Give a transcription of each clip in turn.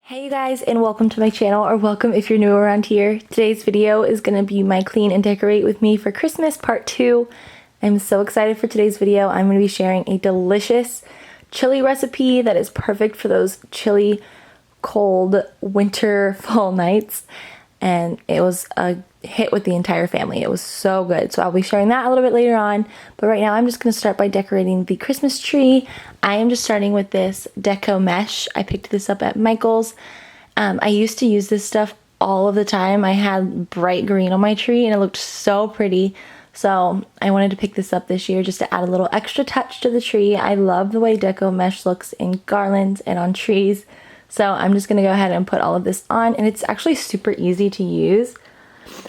Hey you guys, and welcome to my channel, or welcome if you're new around here. Today's video is going to be my clean and decorate with me for Christmas part 2. I'm so excited for today's video. I'm going to be sharing a delicious chili recipe that is perfect for those chilly, cold, winter, fall nights. And it was a hit with the entire family. It was so good. So I'll be sharing that a little bit later on. But right now I'm just going to start by decorating the Christmas tree. I am just starting with this deco mesh. I picked this up at Michael's. I used to use this stuff all of the time. I had bright green on my tree and it looked so pretty. So I wanted to pick this up this year just to add a little extra touch to the tree. I love the way deco mesh looks in garlands and on trees. So I'm just going to go ahead and put all of this on, and it's actually super easy to use.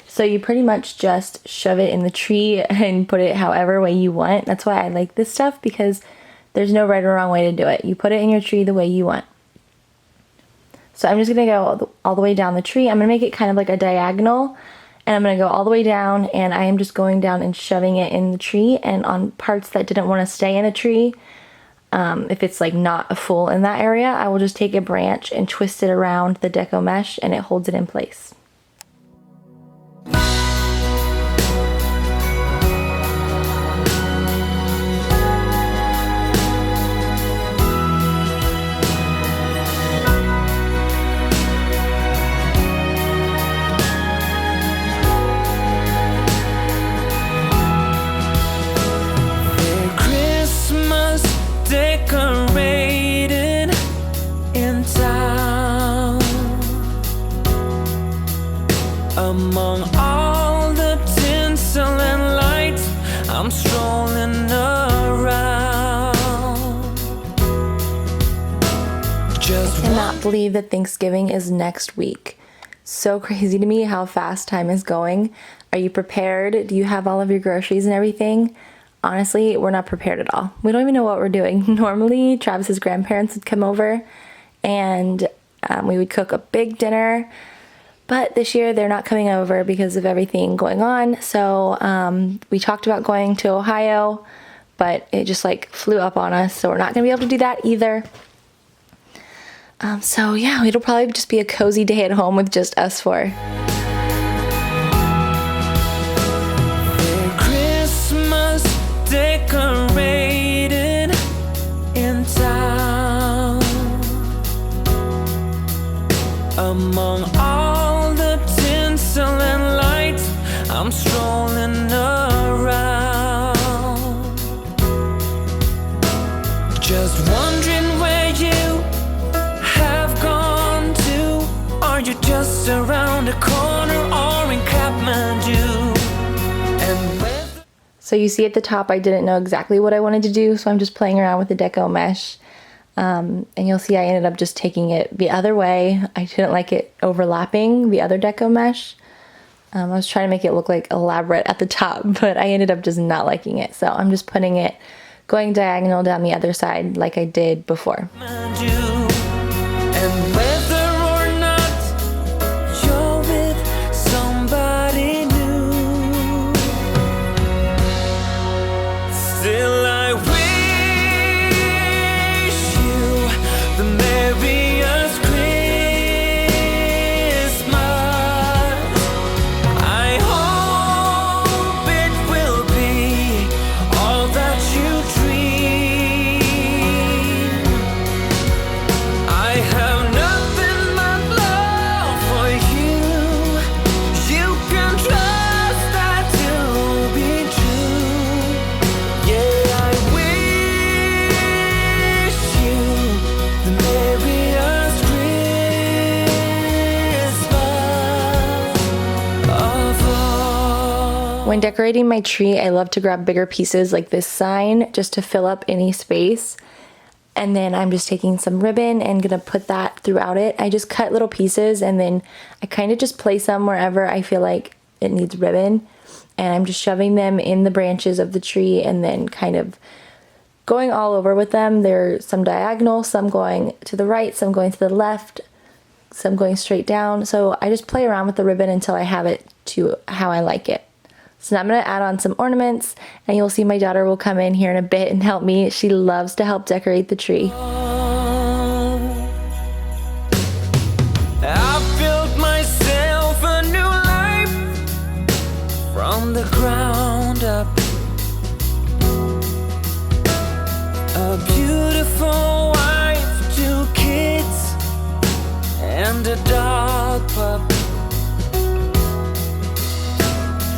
So you pretty much just shove it in the tree and put it however way you want. That's why I like this stuff, because there's no right or wrong way to do it. You put it in your tree the way you want. So I'm just going to go all the way down the tree. I'm going to make it kind of like a diagonal, and I'm going to go all the way down, and I am just going down and shoving it in the tree, and on parts that didn't want to stay in the tree, if it's like not full in that area, I will just take a branch and twist it around the deco mesh and it holds it in place. Decorated in town, among all the tinsel and lights, I'm strolling around. I cannot believe that Thanksgiving is next week. So crazy to me how fast time is going. Are you prepared? Do you have all of your groceries and everything? Honestly, we're not prepared at all. We don't even know what we're doing. Normally, Travis's grandparents would come over and we would cook a big dinner. But this year, they're not coming over because of everything going on. So we talked about going to Ohio, but it just like flew up on us. So we're not going to be able to do that either. So yeah, it'll probably just be a cozy day at home with just us four. Decorated in town, among all the tinsel and lights, I'm strolling around, just wondering where you have gone to. Are you just around the corner or in Kathmandu? So you see at the top, I didn't know exactly what I wanted to do, so I'm just playing around with the deco mesh. And you'll see I ended up just taking it the other way. I didn't like it overlapping the other deco mesh. I was trying to make it look like elaborate at the top, but I ended up just not liking it. So I'm just putting it, going diagonal down the other side like I did before. When decorating my tree, I love to grab bigger pieces like this sign just to fill up any space. And then I'm just taking some ribbon and gonna put that throughout it. I just cut little pieces and then I kind of just place them wherever I feel like it needs ribbon. And I'm just shoving them in the branches of the tree and then kind of going all over with them. There's some diagonal, some going to the right, some going to the left, some going straight down. So I just play around with the ribbon until I have it to how I like it. So now I'm going to add on some ornaments, and you'll see my daughter will come in here in a bit and help me. She loves to help decorate the tree. from the ground up. A beautiful wife, 2 kids, and a dog pup.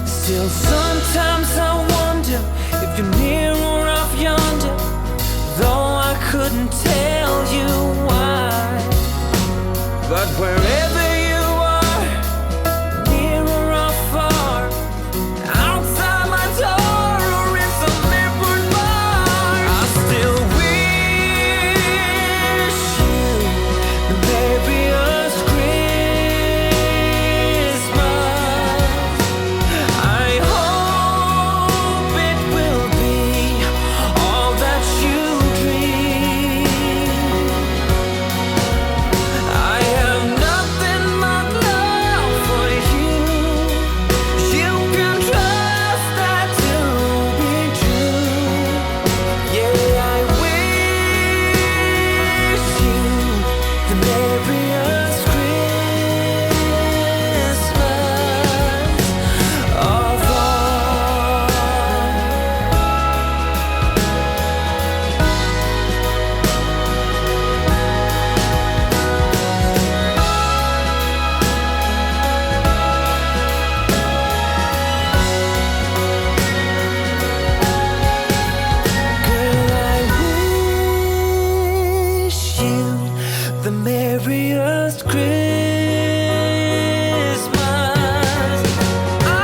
Still sometimes I wonder if you're near or off yonder, though I couldn't tell you why. But wherever you are, near or afar, outside my door or in some airport bar, I still wish you the merriest Christmas. I hope it will be all that you dream. I have nothing but love for you. You can trust that to be true. Yeah, I wish you the merriest Christmas of all. Girl, I wish you the merriest Christmas. I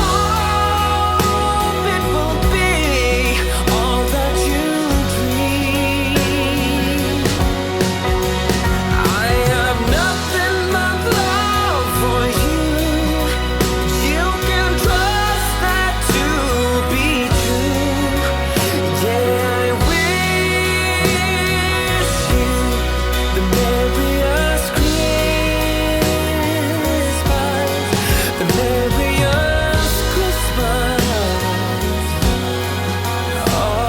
hope it will be all that you dream. I have nothing but love for you. You can trust that to be true. Yeah, I wish you the merriest Christmas, the merriest Christmas of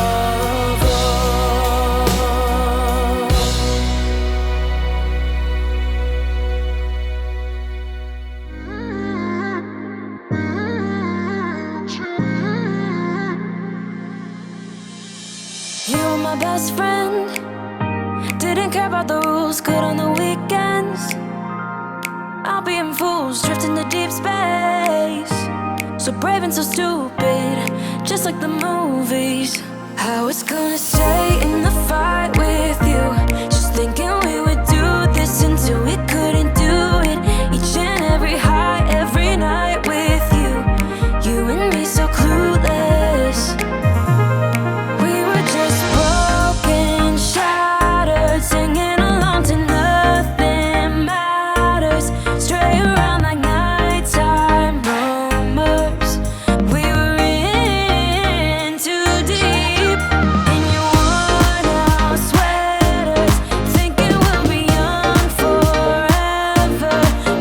You were my best friend. Didn't care about the rules, good on the weekends. I'll be in fools, drifting to deep space. So brave and so stupid, just like the movies. I was gonna stay in the fight with you, just thinking we would do this until we couldn't do it. Each and every high, every night with you. You and me so clueless. We were just broken, shattered, singing along to nothing matters. Stray around like nighttime rumors. We were in too deep. In your worn-out sweaters, thinking we'll be young forever.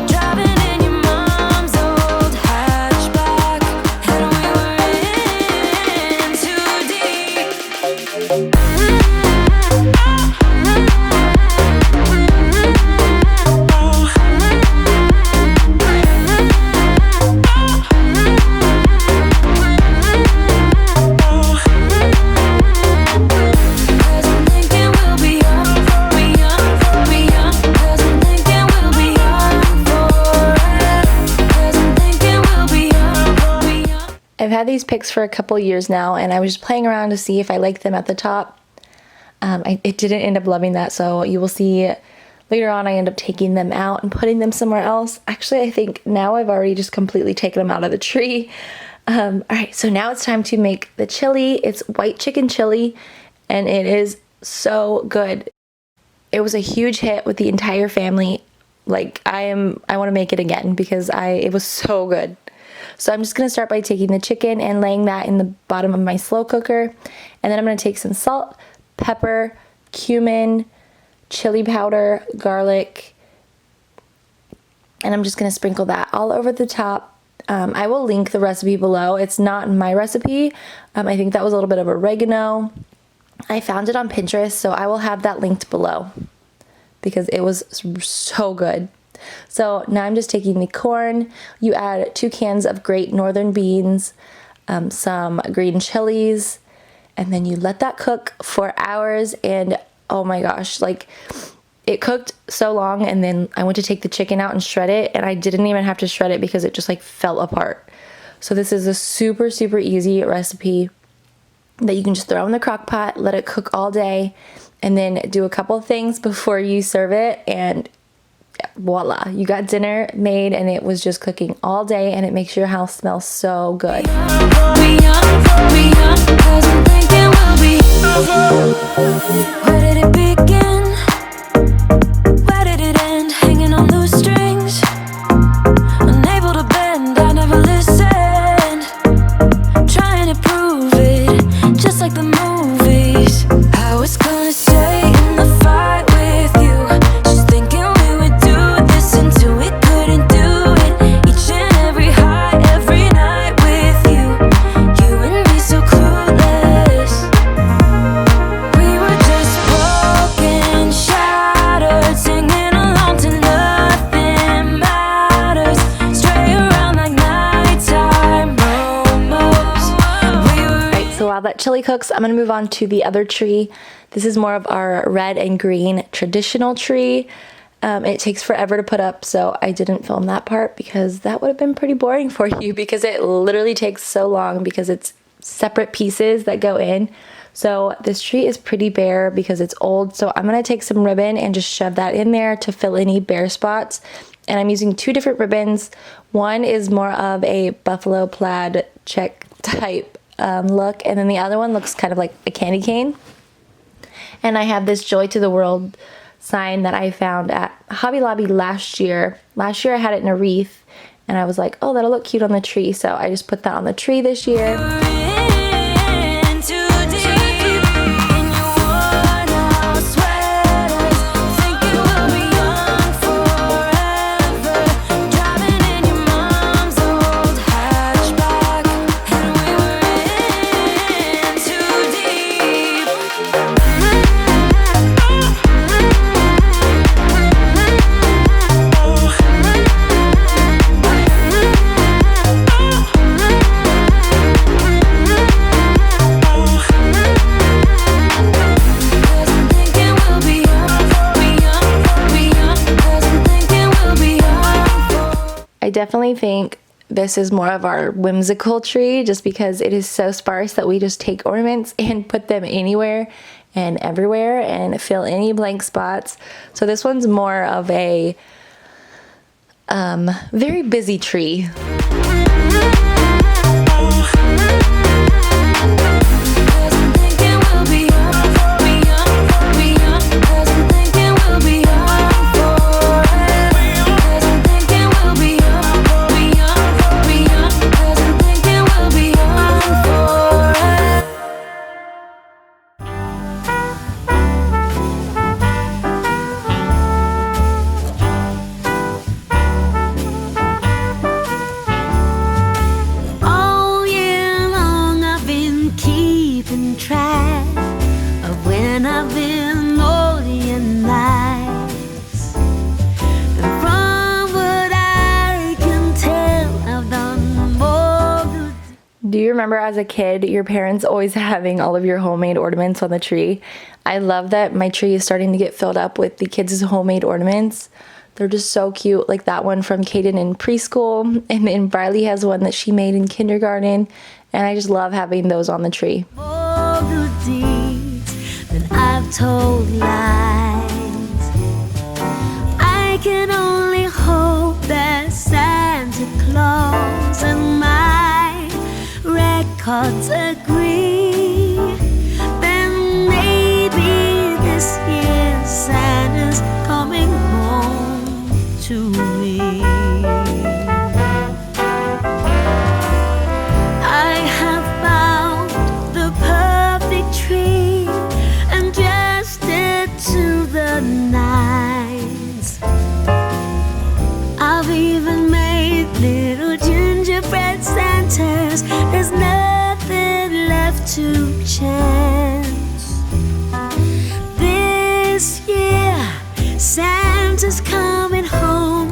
Driving in your mom's old hatchback, and we were in too deep. Cause I'm thinking we'll be young, be young, be young. Cause I'm thinking we'll be young forever. Cause I'm thinking we'll be young, be young. I've had these picks for a couple years now, and I was just playing around to see if I liked them at the top. It didn't end up loving that, so you will see later on I end up taking them out and putting them somewhere else. Actually, I think now I've already just completely taken them out of the tree. All right, so now it's time to make the chili. It's white chicken chili, and it is so good. It was a huge hit with the entire family. Like, I want to make it again because it was so good. So I'm just going to start by taking the chicken and laying that in the bottom of my slow cooker. And then I'm going to take some salt, pepper, cumin, chili powder, garlic, and I'm just going to sprinkle that all over the top. I will link the recipe below. It's not my recipe. I think that was a little bit of oregano. I found it on Pinterest, so I will have that linked below because it was so good. So now I'm just taking the corn. You add 2 cans of great northern beans, some green chilies, and then you let that cook for hours. And oh my gosh, like it cooked so long, and then I went to take the chicken out and shred it, and I didn't even have to shred it because it just like fell apart. So this is a super, super easy recipe that you can just throw in the crock pot, let it cook all day, and then do a couple of things before you serve it, and voila, you got dinner made, and it was just cooking all day, and it makes your house smell so good. Where did it begin? Where did it end? Hanging on loose strings, unable to bend, I never listened, trying to prove it, just like the movies. I was gonna stay in the fight with you, just thinking we would do this until we couldn't do it. Each and every high, every night with you, you and me so clueless. We were just broken, shattered, singing along to nothing matters, stray around like nighttime almost. Alright, so while that chili cooks, I'm gonna move on to the other tree. This is more of our red and green traditional tree. It takes forever to put up, so I didn't film that part because that would have been pretty boring for you, because it literally takes so long because it's separate pieces that go in. So this tree is pretty bare because it's old, so I'm gonna take some ribbon and just shove that in there to fill any bare spots. And I'm using 2 different ribbons. One is more of a buffalo plaid check type look, and then the other one looks kind of like a candy cane. And I have this Joy to the World sign that I found at Hobby Lobby last year. Last year I had it in a wreath, and I was like, oh, that'll look cute on the tree. So I just put that on the tree this year. In too deep in your worn-out sweaters, thinking we'll be young forever, driving in your mom's old hatchback, and we were in too deep. I definitely think this is more of our whimsical tree, just because it is so sparse that we just take ornaments and put them anywhere and everywhere and fill any blank spots. So this one's more of a very busy tree. Do you remember as a kid your parents always having all of your homemade ornaments on the tree? I love that my tree is starting to get filled up with the kids' homemade ornaments. They're just so cute, like that one from Kaden in preschool, and then Briley has one that she made in kindergarten, and I just love having those on the tree. More good deeds than I've told lies. I can only hope that Santa Claus and my records agree. Then maybe this year Santa's coming home to me. I have found the perfect tree and dressed it to the nines. I've even made little gingerbread Santas. There's nothing left to chance. This year Santa's coming home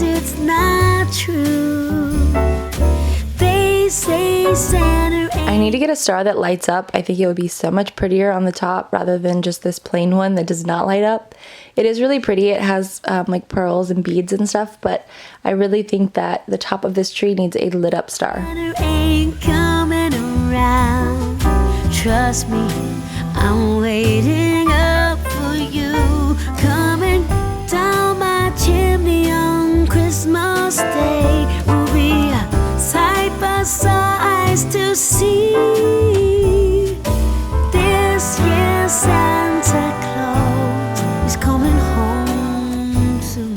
it's not true. They say Santa I need to get a star that lights up. I think it would be so much prettier on the top rather than just this plain one that does not light up. It is really pretty. It has like pearls and beads and stuff, but I really think that the top of this tree needs a lit up star. Santa ain't coming around. Trust me, I'm waiting up for you. Coming down my chimney on Christmas Day. We'll be side by side to see. This year Santa Claus is coming home to me.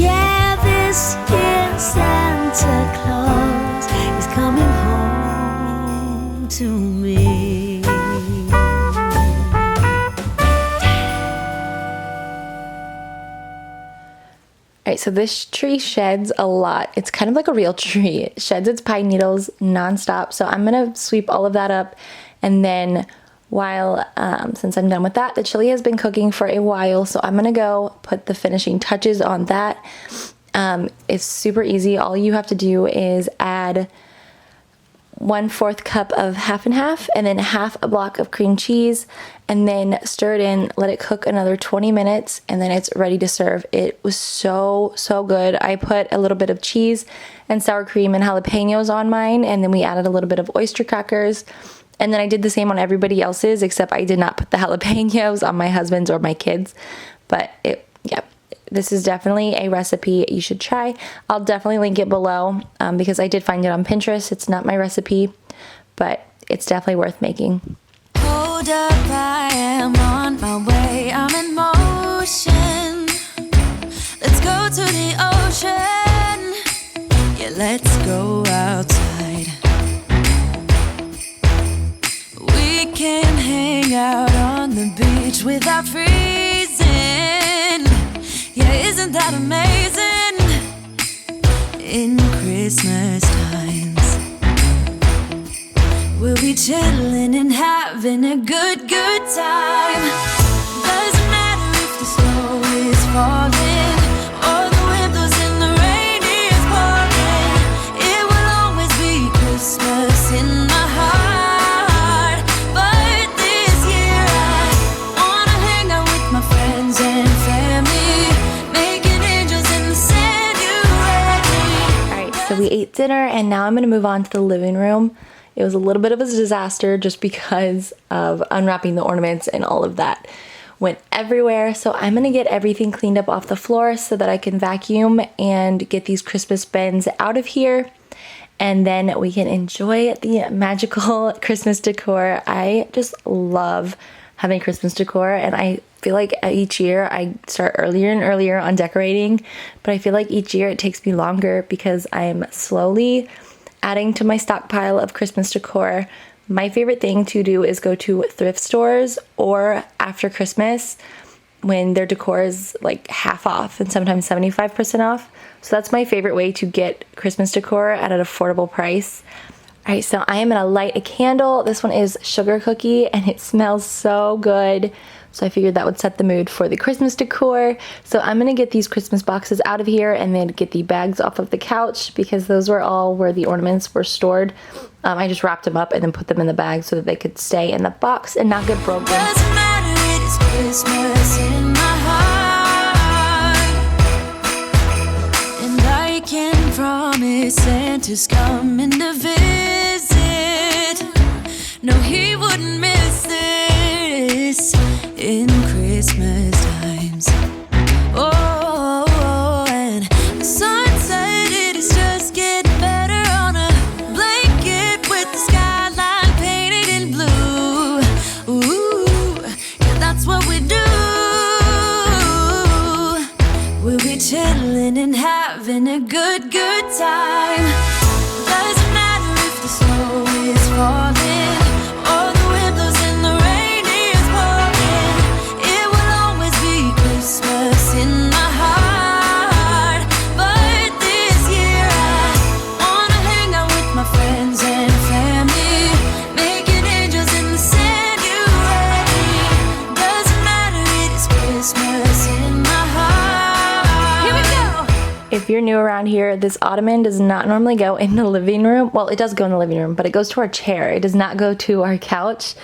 Yeah, this year Santa Claus is coming home to me. Alright, so this tree sheds a lot. It's kind of like a real tree. It sheds its pine needles nonstop. So I'm gonna sweep all of that up, and then while since I'm done with that, the chili has been cooking for a while, so I'm gonna go put the finishing touches on that. It's super easy. All you have to do is add 1/4 cup of half and half, and then half a block of cream cheese, and then stir it in, let it cook another 20 minutes, and then it's ready to serve. It was so good. I put a little bit of cheese and sour cream and jalapenos on mine, and then we added a little bit of oyster crackers, and then I did the same on everybody else's, except I did not put the jalapenos on my husband's or my kids. But this is definitely a recipe you should try. I'll definitely link it below because I did find it on Pinterest. It's not my recipe, but it's definitely worth making. Hold up, I am on my way. I'm in motion. Let's go to the ocean. Yeah, let's go outside. We can hang out on the beach without freezing. Yeah, isn't that amazing? In Christmas times, we'll be chilling and having a good time. Doesn't matter if the snow is falling or the wind blows and the rain is pouring. It will always be Christmas in my heart. But this year I wanna hang out with my friends and family, making angels in the sanctuary. Alright, so we ate dinner, and now I'm going to move on to the living room. It was a little bit of a disaster just because of unwrapping the ornaments, and all of that went everywhere. So I'm going to get everything cleaned up off the floor so that I can vacuum and get these Christmas bins out of here. And then we can enjoy the magical Christmas decor. I just love having Christmas decor, and I feel like each year I start earlier and earlier on decorating, but I feel like each year it takes me longer because I'm slowly adding to my stockpile of Christmas decor. My favorite thing to do is go to thrift stores or after Christmas when their decor is like half off and sometimes 75% off. So that's my favorite way to get Christmas decor at an affordable price. All right, so I am gonna light a candle. This one is sugar cookie and it smells so good. So I figured that would set the mood for the Christmas decor. So I'm gonna get these Christmas boxes out of here and then get the bags off of the couch because those were all where the ornaments were stored. I just wrapped them up and then put them in the bag so that they could stay in the box and not get broken. Doesn't matter, it is Christmas in my heart. And I can promise Santa's coming to visit. No, he wouldn't miss this in Christmas times. Oh, and the sun said it is just getting better on a blanket with the skyline painted in blue. Ooh, yeah, that's what we do. We'll be chilling and having a good time. Doesn't matter if the snow is falling or the wind blows and the rain is pouring. It will always be Christmas in my heart. But this year I wanna hang out with my friends and family, making angels in the sanctuary. Doesn't matter, it is Christmas in if you're new around here, this ottoman does not normally go in the living room. Well, it does go in the living room, but it goes to our chair. It does not go to our couch.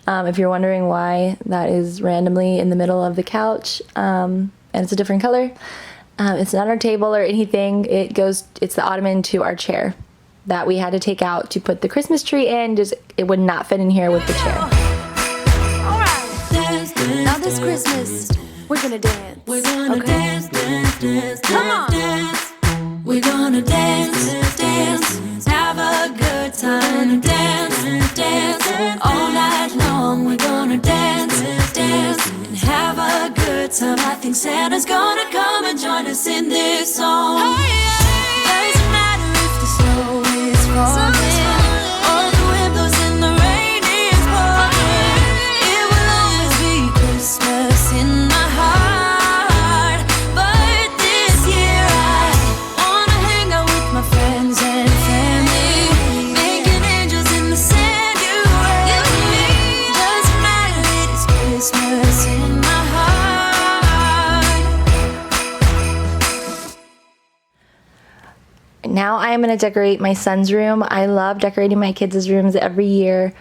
If you're wondering why that is randomly in the middle of the couch, and it's a different color, it's not our table or anything. It's the ottoman to our chair that we had to take out to put the Christmas tree in. It would not fit in here with the chair. Now this Christmas, we're gonna dance. We're gonna dance, dance, dance, Come on. dance. We're gonna dance, dance, have a good time. Dance, dance, all night long. We're gonna dance, dance, and have a good time. I think Santa's gonna come and join us in this song. Doesn't matter if the snow is falling, or the wind blows and the rain is pouring. It will always be Christmas in my heart. But this year I wanna hang out with my friends and family, making angels in the sanctuary. Doesn't matter, it is Christmas in my heart. Now I am going to decorate my son's room. I love decorating my kids' rooms every year.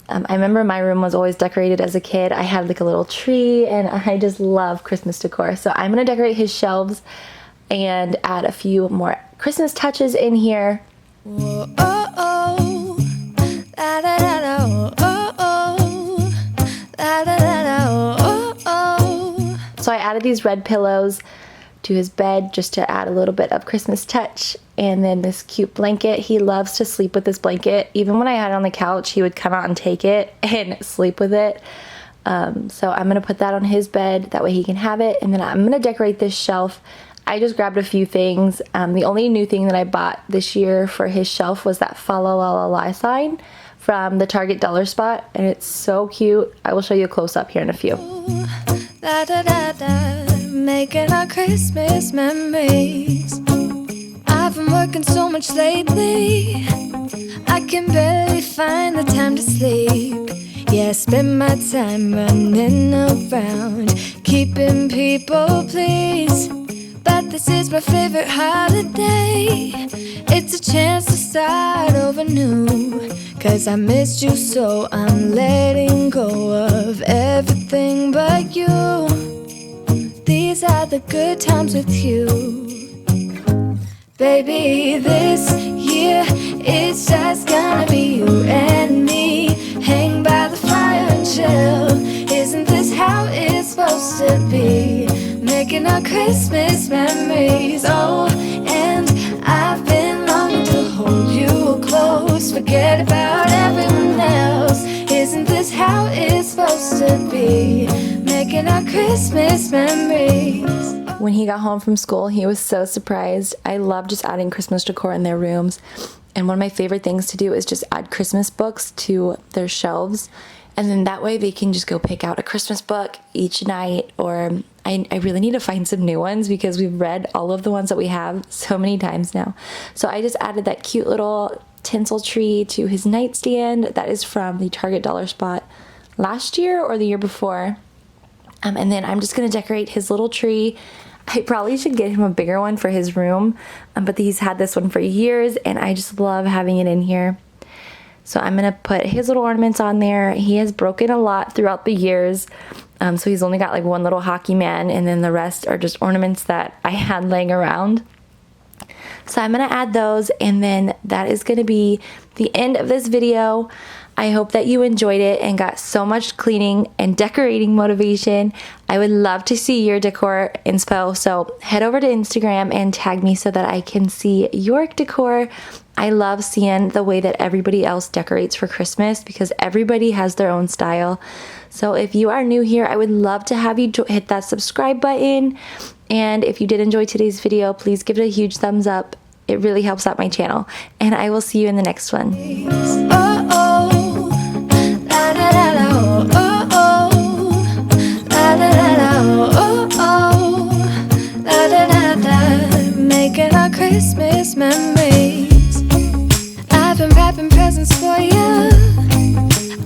I remember my room was always decorated as a kid. I had like a little tree, and I just love Christmas decor. So I'm going to decorate his shelves and add a few more Christmas touches in here. Oh, oh, la da da da, oh, oh, la da da da, oh, oh. So I added these red pillows to his bed just to add a little bit of Christmas touch. And then this cute blanket. He loves to sleep with this blanket. Even when I had it on the couch, he would come out and take it and sleep with it. So I'm going to put that on his bed. That way he can have it. And then I'm going to decorate this shelf. I just grabbed a few things. The only new thing that I bought this year for his shelf was that fa la la la la sign from the Target dollar spot. And it's so cute. I will show you a close up here in a few. La da da da, making our Christmas memories. I've been working so much lately, I can barely find the time to sleep. Yeah, I spend my time running around, keeping people pleased. But this is my favorite holiday. It's a chance to start over new. 'Cause I missed you, so I'm letting go of everything but you. These are the good times with you. Baby, this year it's just gonna be you and me. Hang by the fire and chill. Isn't this how it's supposed to be? Making our Christmas memories. Oh, and I've been longing to hold you close. Forget about everyone else. Isn't this how it's supposed to be? Making our Christmas memories. When he got home from school, he was so surprised. I love just adding Christmas decor in their rooms. And one of my favorite things to do is just add Christmas books to their shelves. And then that way they can just go pick out a Christmas book each night. Or I really need to find some new ones because we've read all of the ones that we have so many times now. So I just added that cute little tinsel tree to his nightstand. That is from the Target dollar spot last year or the year before. And then I'm just going to decorate his little tree. I probably should get him a bigger one for his room, but he's had this one for years, and I just love having it in here. So I'm going to put his little ornaments on there. He has broken a lot throughout the years, so he's only got like one little hockey man, and then the rest are just ornaments that I had laying around. So I'm going to add those, and then that is going to be the end of this video. I hope that you enjoyed it and got so much cleaning and decorating motivation. I would love to see your decor inspo, so head over to Instagram and tag me so that I can see your decor. I love seeing the way that everybody else decorates for Christmas because everybody has their own style. So if you are new here, I would love to have you hit that subscribe button. And if you did enjoy today's video, please give it a huge thumbs up. It really helps out my channel. And I will see you in the next one. Oh, oh, la da da da, oh, oh, la da da da, oh, oh, la da da da, making our Christmas memories. I've been wrapping presents for you.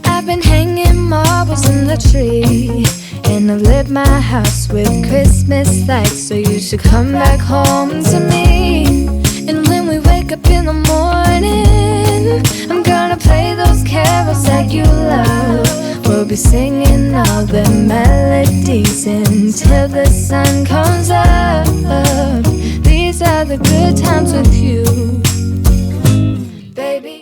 I've been hanging marbles in the tree. And And I've lit my house with Christmas lights, so you should come back home to me. And when we wake up in the morning, I'm gonna play those carols that you love. We'll be singing all the melodies until the sun comes up. These are the good times with you.